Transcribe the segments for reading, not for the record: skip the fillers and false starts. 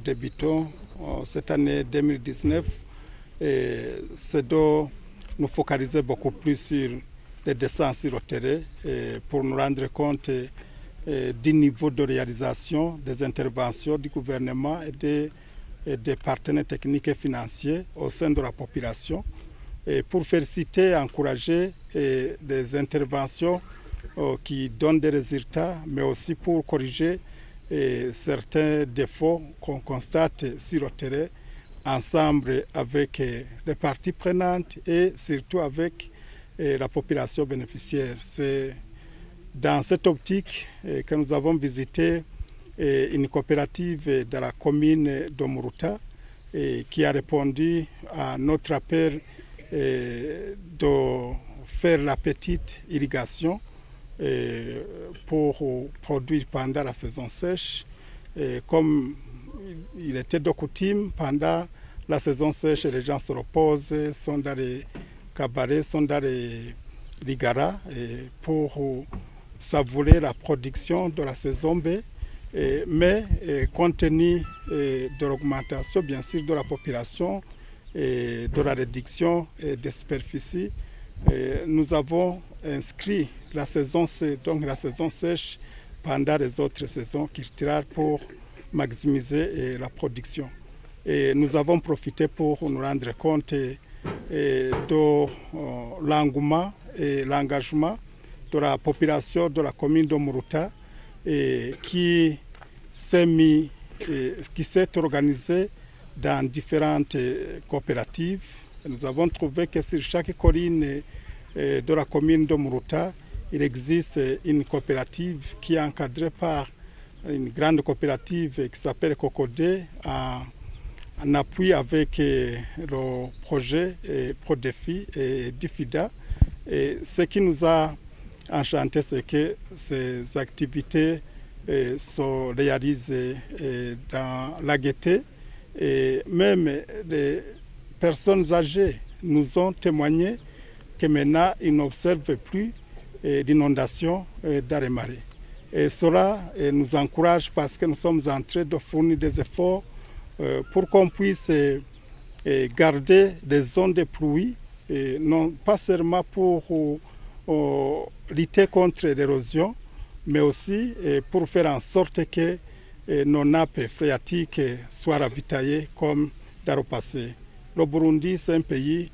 Débutons cette année 2019 et c'est de nous focaliser beaucoup plus sur les dessins sur le terrain pour nous rendre compte du niveau de réalisation des interventions du gouvernement et des partenaires techniques et financiers au sein de la population et pour féliciter et encourager des interventions qui donnent des résultats, mais aussi pour corriger certains défauts qu'on constate sur le terrain ensemble avec les parties prenantes et surtout avec la population bénéficiaire. C'est dans cette optique que nous avons visité une coopérative de la commune de Muruta qui a répondu à notre appel de faire la petite irrigation pour produire pendant la saison sèche. Comme il était de coutume, pendant la saison sèche, les gens se reposent, sont dans les cabarets, sont dans les ligaras pour savourer la production de la saison B. Mais compte tenu de l'augmentation, bien sûr, de la population et de la réduction des superficies, nous avons inscrit la saison sèche pendant les autres saisons culturelles pour maximiser la production. Et nous avons profité pour nous rendre compte de l'engouement et l'engagement de la population de la commune de Muruta qui s'est organisée dans différentes coopératives. Nous avons trouvé que sur chaque colline de la commune de Muruta, il existe une coopérative qui est encadrée par une grande coopérative qui s'appelle Cocodé en appui avec le projet ProDéfi et DIFIDA. Et ce qui nous a enchanté, c'est que ces activités se réalisent dans la gaieté et même les personnes âgées nous ont témoigné que maintenant ils n'observent plus d'inondation dans les marais. Et cela nous encourage parce que nous sommes en train de fournir des efforts pour qu'on puisse garder les zones de pluie, non pas seulement pour lutter contre l'érosion, mais aussi pour faire en sorte que nos nappes phréatiques soient ravitaillées comme dans le passé. Le Burundi, c'est un pays,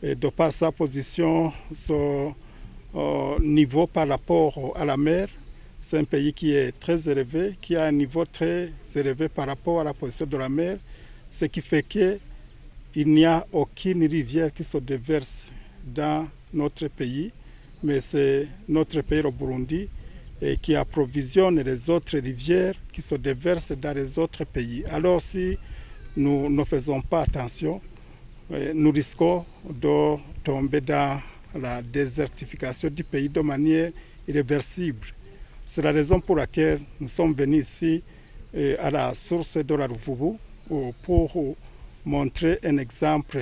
de par sa position, son niveau par rapport à la mer, c'est un pays qui est très élevé, qui a un niveau très élevé par rapport à la position de la mer, ce qui fait qu'il n'y a aucune rivière qui se déverse dans notre pays, mais c'est notre pays, le Burundi, qui approvisionne les autres rivières qui se déversent dans les autres pays. Alors si nous ne faisons pas attention, nous risquons de tomber dans la désertification du pays de manière irréversible. C'est la raison pour laquelle nous sommes venus ici à la source de la Ruvubu pour montrer un exemple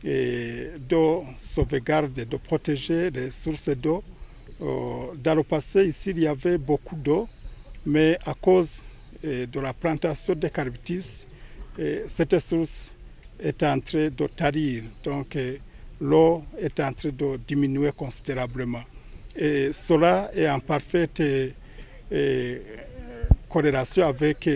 de sauvegarde, de protéger les sources d'eau. Dans le passé, ici, il y avait beaucoup d'eau, mais à cause de la plantation d'eucalyptus, cette source est en train de tarir. Donc, l'eau est en train de diminuer considérablement. Et cela est en parfaite corrélation avec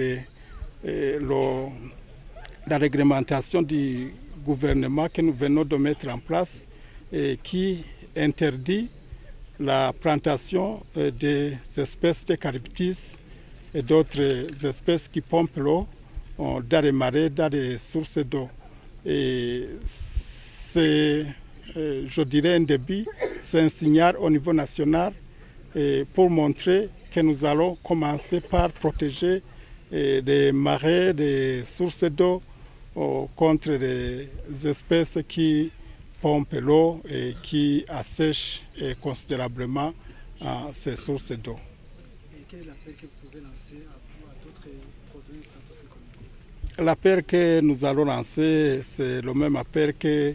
la réglementation du gouvernement que nous venons de mettre en place et qui interdit la plantation des espèces d'eucalyptus et d'autres espèces qui pompent l'eau dans les marais, dans les sources d'eau. Et c'est, je dirais, un début, c'est un signal au niveau national pour montrer que nous allons commencer par protéger les marais, les sources d'eau contre les espèces qui pompent l'eau et qui assèchent considérablement ces sources d'eau. Et quel est l'appel que vous pouvez lancer à d'autres provinces, à d'autres communes? L'appel que nous allons lancer, c'est le même appel que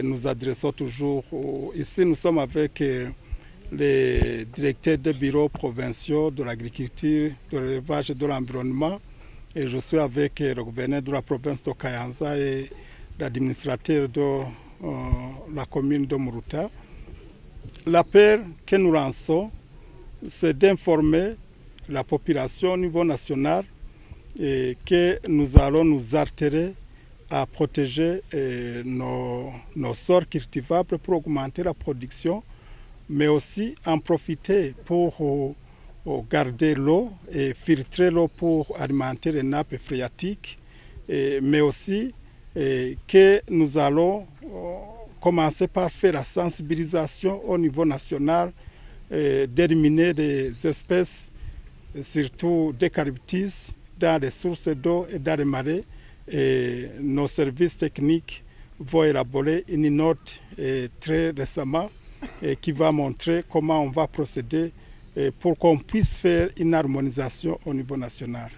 nous adressons toujours. Ici, nous sommes avec les directeurs des bureaux provinciaux de l'agriculture, de l'élevage et de l'environnement Et je suis avec le gouverneur de la province de Kayanza et l'administrateur de la commune de Muruta. L'appel que nous lançons, c'est d'informer la population au niveau national et que nous allons nous atteler à protéger nos sols cultivables pour augmenter la production, mais aussi en profiter pour garder l'eau et filtrer l'eau pour alimenter les nappes phréatiques, mais aussi que nous allons commencer par faire la sensibilisation au niveau national, d'éliminer des espèces, surtout d'eucalyptus, dans les sources d'eau et dans les marais. Et nos services techniques vont élaborer une note très récemment qui va montrer comment on va procéder pour qu'on puisse faire une harmonisation au niveau national.